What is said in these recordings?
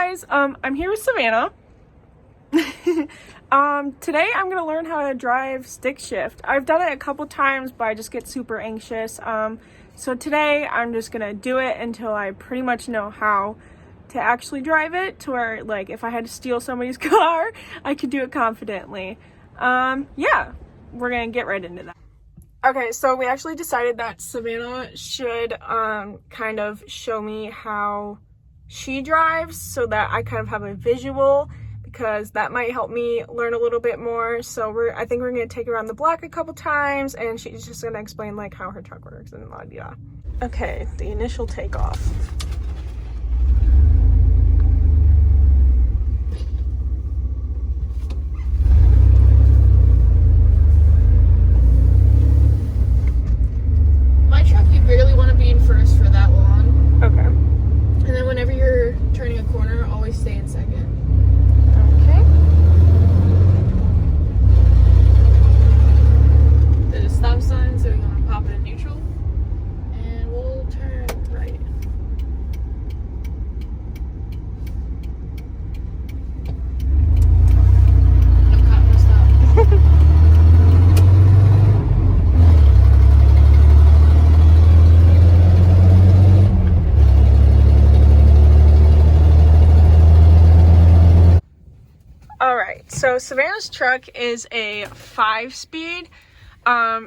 guys, I'm here with Savannah. Today I'm gonna learn how to drive stick shift. I've done it a couple times, but I just get super anxious. So today I'm just gonna do it until I pretty much know how to actually drive it, to where, like, if I had to steal somebody's car, I could do it confidently. Yeah, we're gonna get right into that. Okay, so we actually decided that Savannah should kind of show me how she drives so that I kind of have a visual, because that might help me learn a little bit more. So I think we're gonna take her around the block a couple times, and she's just gonna explain like how her truck works and blah blah. Okay, the initial takeoff. My truck, you barely want to be in first for that long. Okay. And then whenever you're turning a corner, always stay in second. Okay. There's a stop sign, so we're going to pop it in neutral. And we'll turn right. No cop, no stop. Alright, so Savannah's truck is a 5-speed.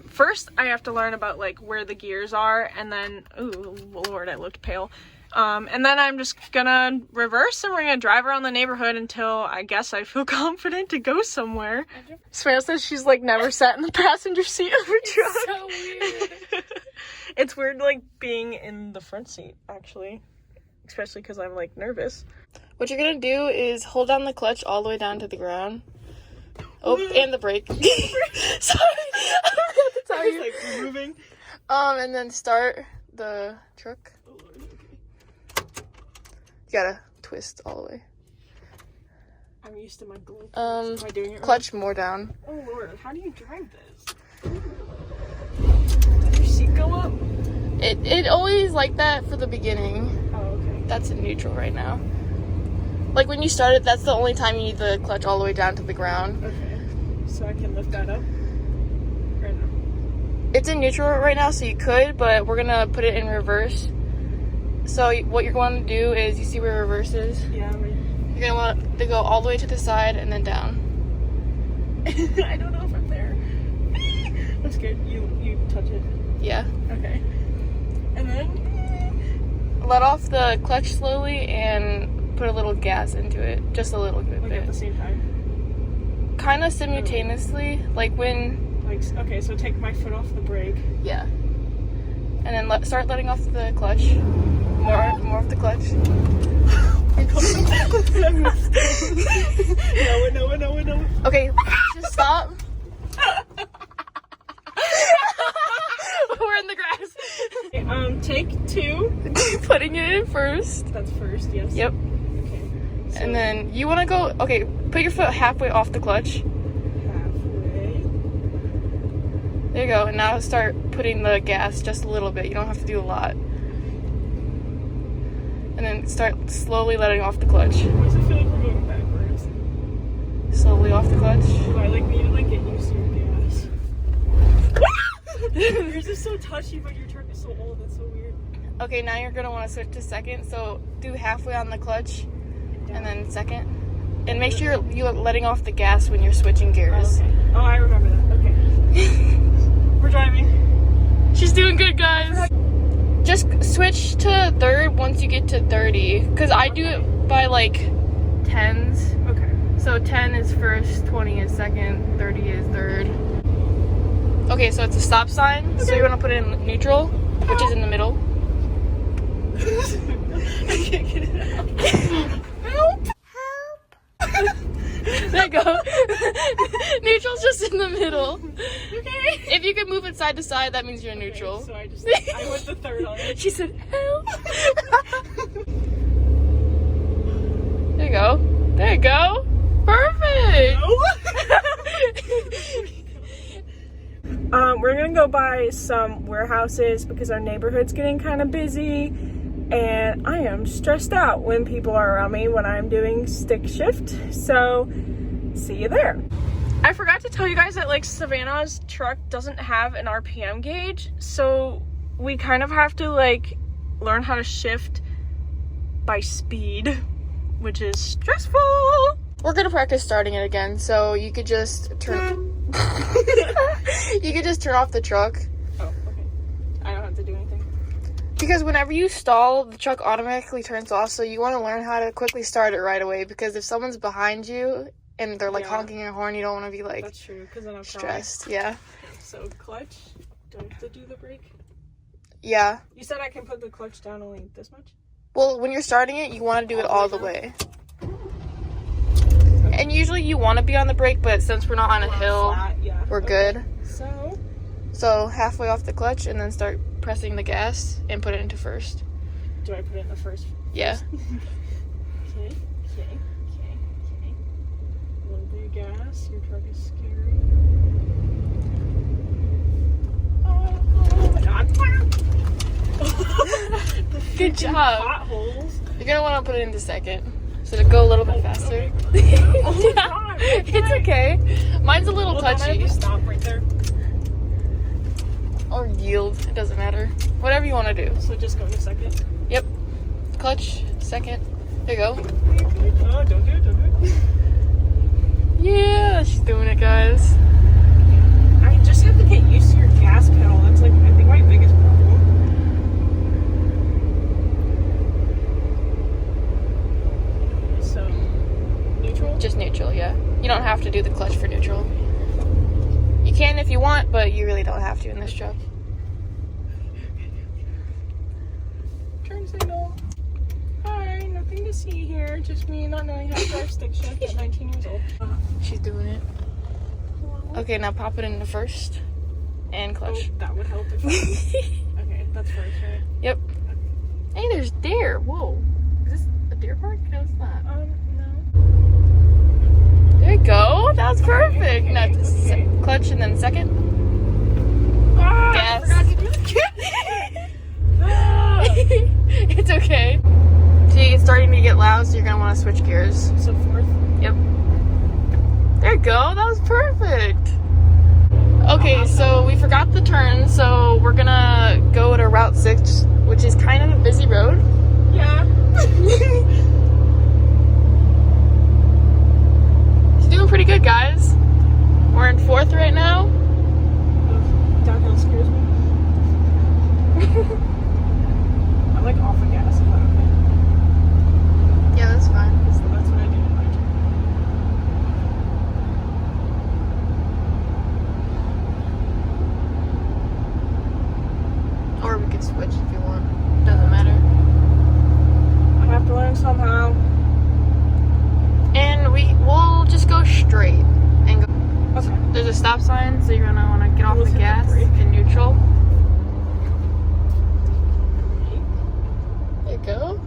First I have to learn about like where the gears are, and then, ooh, Lord, I looked pale. And then I'm just gonna reverse, and we're gonna drive around the neighborhood until I guess I feel confident to go somewhere. Savannah says she's like never sat in the passenger seat of a truck. It's so weird. It's weird like being in the front seat, actually. Especially because I'm like nervous. What you're gonna do is hold down the clutch all the way down to the ground. Oh, and the brake. Sorry, I forgot to tell you. Like removing. And then start the truck. You gotta twist all the way. I'm used to my glove. Am I doing it right? Clutch more down. Oh Lord, how do you drive this? Does your seat go up? It always like that for the beginning. Oh, okay. That's in neutral right now. Like when you start it, that's the only time you need the clutch all the way down to the ground. Okay. So I can lift that up? Or no? It's in neutral right now, so you could, but we're gonna put it in reverse. So what you're going to do is, you see where reverse is? Yeah, right. You're gonna want to go all the way to the side and then down. I don't know if I'm there. That's good. You touch it. Yeah. Okay. And then Let off the clutch slowly and put a little gas into it. Just a little bit. like at the same time. Kind of simultaneously, like when... Like, okay, so take my foot off the brake. Yeah. And then start letting off the clutch. More of the clutch. No. Okay, just stop. We're in the grass. Okay, take 2. Putting it in first. That's first, yes. Yep. Okay. So And then you want to go, okay, put your foot halfway off the clutch. halfway. There you go. And now start putting the gas just a little bit. You don't have to do a lot. And then start slowly letting off the clutch. Why does it feel like we're going backwards? Slowly off the clutch. Do I like need to like get used to your gas? Yours is so touchy, but your truck is so old. That's so weird. Okay, now you're going to want to switch to second. So do halfway on the clutch and then second. And make sure you're letting off the gas when you're switching gears. Okay. Oh, I remember that. Okay. We're driving. She's doing good, guys. Just switch to third once you get to 30. Because I do it by like 10s. Okay. So 10 is first, 20 is second, 30 is third. Okay, so it's a stop sign. Okay. So you want to put it in neutral, which is in the middle. I can't get it out. Help! There you go. Neutral's just in the middle. Okay. If you can move it side to side, that means you're neutral. Okay, so I went the third on it. She said, help. There you go. There you go. Perfect. We're gonna go by some warehouses because our neighborhood's getting kind of busy, and I am stressed out when people are around me when I'm doing stick shift. So see you there. I forgot to tell you guys that like Savannah's truck doesn't have an RPM gauge, so we kind of have to like learn how to shift by speed, which is stressful. We're gonna practice starting it again, so you could just turn you could just turn off the truck. Oh, okay. I don't have to do anything. Because whenever you stall, the truck automatically turns off, so you want to learn how to quickly start it right away, because if someone's behind you and they're like honking a horn, you don't want to be like that's true, because then I'm stressed. Yeah. So clutch, do I have to do the brake? Yeah. You said I can put the clutch down only this much? Well, when you're starting it, you want to do it all the way. And usually you want to be on the brake, but since we're not on a hill, we're good. So halfway off the clutch and then start pressing the gas and put it into first. Do I put it in the first? Yeah. Okay. A little bit of gas. Your truck is scary. Oh my god. Good job. Potholes. You're going to want to put it into second. So to go a little bit faster. Oh my god. It's okay. Mine's a little touchy. Don't I have to stop right there? Or yield. It doesn't matter. Whatever you want to do. So just go to second? Yep. Clutch, second. There you go. Oh, don't do it. Yeah, she's doing it, guys. I just have to get used to your gas pedal. That's like, I think, my biggest problem. So, neutral? Just neutral, yeah. You don't have to do the clutch for neutral. You can if you want, but you really don't have to in this truck. Turn signal. Hi, nothing to see here. Just me not knowing how to drive stick shift at 19 years old. She's doing it. Hello? Okay, now pop it into first and clutch. Oh, that would help if I... Okay, that's first, right? Yep. Hey, there's deer. Whoa. Is this a deer park? No, it's not. No. There you go. That was perfect. Okay, Now clutch and then second. Ah, Gas. I forgot to do the ah. It's okay. See, it's starting to get loud, so you're going to want to switch gears. So fourth? Yep. There you go. That was perfect. Okay, so we forgot the turn, so we're going to go to Route 6, which is kind of a busy road. Yeah. Doing pretty good, guys. We're in fourth right now. Downhill scares me. I'm like off of gas if I'm okay. Yeah, that's fine. So that's what I do in my truck. Or we could switch if you want. Doesn't matter. I have to learn somehow. And we'll just go straight and go. Okay. There's a stop sign, so you're gonna want to get off the gas in neutral. There you go.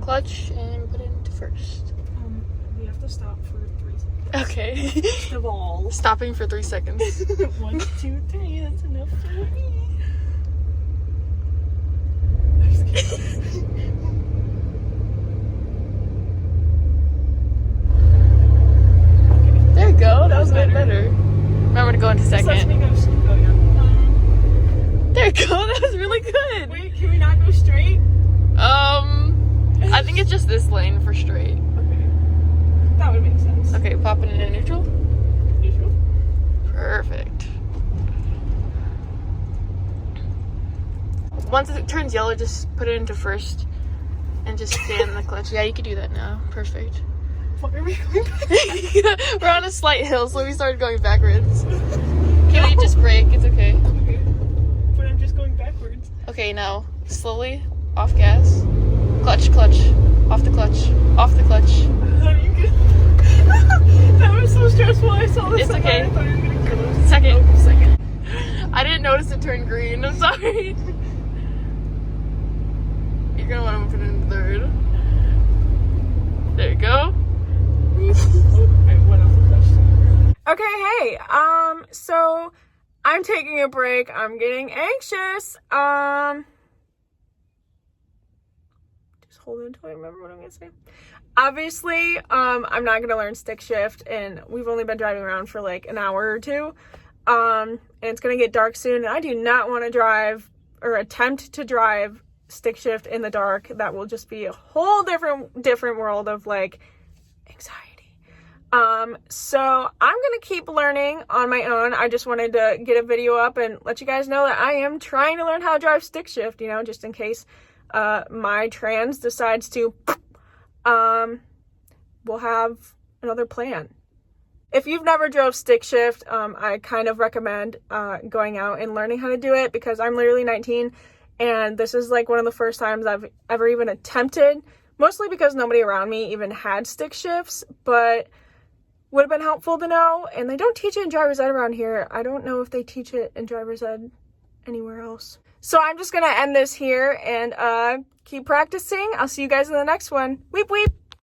Clutch and put it into first. We have to stop for 3 seconds. Okay. The ball. Stopping for 3 seconds. 1, 2, 3. That's enough for me. There you go. That was a bit better. Remember to go into second. This lets me go. Oh yeah. There you go. That was really good. Wait, can we not go straight? I think it's just this lane for straight. Okay. That would make sense. Okay, pop it into neutral. Neutral. Perfect. Once it turns yellow, just put it into first and just stand in the clutch. Yeah, you can do that now. Perfect. What are we going back? We're on a slight hill, so we started going backwards. Can we just brake? It's okay. Okay. But I'm just going backwards. Okay, now slowly off gas. Clutch, clutch. Off the clutch. Off the clutch. Are you good? That was so stressful. I saw this. It's okay. I thought you were gonna kill us. Second. Second. I didn't notice it turned green. I'm sorry. You're gonna want to put it in third. There you go. I went off the clutch. Okay, hey. So I'm taking a break. I'm getting anxious. hold it until I remember what I'm gonna say. Obviously, I'm not gonna learn stick shift, and we've only been driving around for like an hour or two. And it's gonna get dark soon, and I do not want to drive or attempt to drive stick shift in the dark. That will just be a whole different world of like anxiety. So I'm gonna keep learning on my own. I just wanted to get a video up and let you guys know that I am trying to learn how to drive stick shift, you know, just in case my trans decides to we'll have another plan. If you've never drove stick shift, I kind of recommend going out and learning how to do it, because I'm literally 19 and this is like one of the first times I've ever even attempted, mostly because nobody around me even had stick shifts, but would have been helpful to know. And they don't teach it in driver's ed around here. I don't know if they teach it in driver's ed anywhere else. So I'm just gonna end this here and keep practicing. I'll see you guys in the next one. Weep weep.